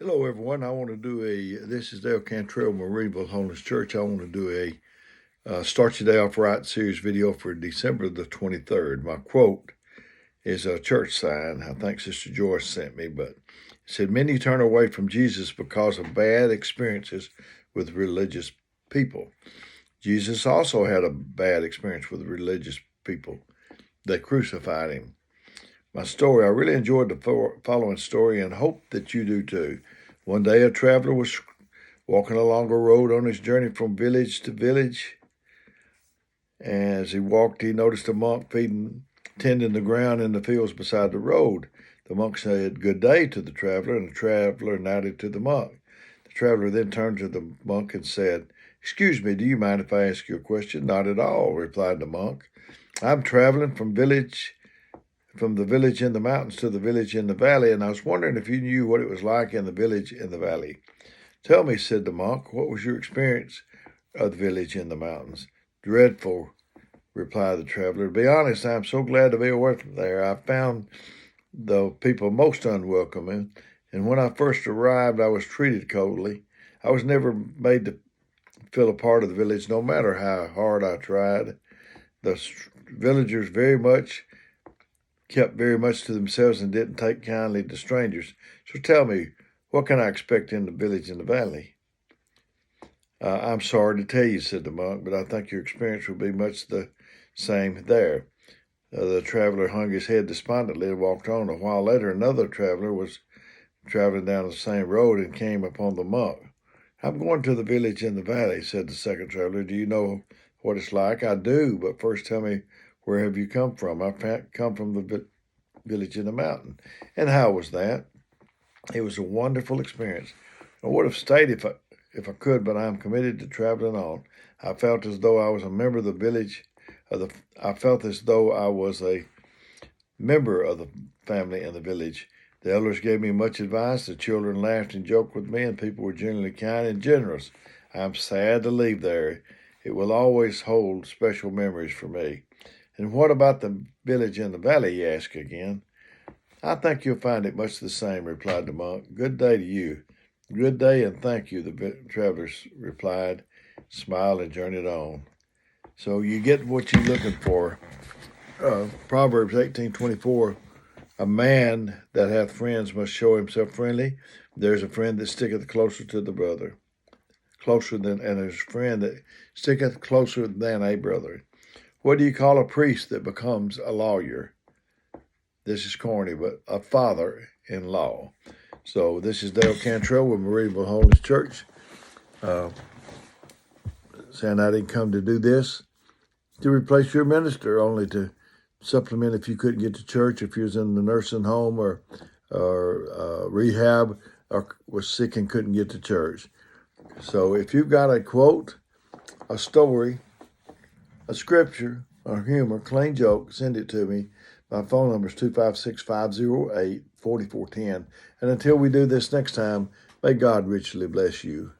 Hello, everyone. This is Dale Cantrell, Marineville Holiness Church. I want to do a Start Your Day Off Right series video for December the 23rd. My quote is a church sign I think Sister Joyce sent me, but it said, "Many turn away from Jesus because of bad experiences with religious people." Jesus also had a bad experience with religious people. They crucified him. I really enjoyed the following story and hope that you do too. One day a traveler was walking along a road on his journey from village to village. As he walked, he noticed a monk tending the ground in the fields beside the road. The monk said good day to the traveler, and the traveler nodded to the monk. The traveler then turned to the monk and said, "Excuse me, do you mind if I ask you a question?" "Not at all," replied the monk. "I'm traveling from the village in the mountains to the village in the valley, and I was wondering if you knew what it was like in the village in the valley." "Tell me," said the monk, "what was your experience of the village in the mountains?" "Dreadful," replied the traveler. "To be honest, I'm so glad to be away from there. I found the people most unwelcoming, and when I first arrived, I was treated coldly. I was never made to feel a part of the village, no matter how hard I tried. The villagers kept very much to themselves and didn't take kindly to strangers. So tell me, what can I expect in the village in the valley?" "I'm sorry to tell you," said the monk, "but I think your experience will be much the same there." The traveler hung his head despondently and walked on. A while later, another traveler was traveling down the same road and came upon the monk. "I'm going to the village in the valley," said the second traveler. "Do you know what it's like?" "I do, but first tell me, where have you come from?" "I've come from the village in the mountain." "And how was that?" "It was a wonderful experience. I would have stayed if I could, but I'm committed to traveling on. I felt as though I was a member of the village. I felt as though I was a member of the family in the village. The elders gave me much advice. The children laughed and joked with me, and people were generally kind and generous. I'm sad to leave there. It will always hold special memories for me." "And what about the village in the valley?" he asked again. "I think you'll find it much the same," replied the monk. "Good day to you." "Good day and thank you," the travelers replied, smiled, and journeyed on. So you get what you're looking for. Proverbs 18:24, "A man that hath friends must show himself friendly. There's a friend that sticketh closer to the brother. And there's a friend that sticketh closer than a brother." What do you call a priest that becomes a lawyer? This is corny, but a father-in-law. So this is Dale Cantrell with Marineville Holiness Church. Saying I didn't come to do this to replace your minister, only to supplement if you couldn't get to church, if you was in the nursing home or rehab, or was sick and couldn't get to church. So if you've got a quote, a story, a scripture, or humor, clean joke, send it to me. My phone number is 256-508-4410. And until we do this next time, may God richly bless you.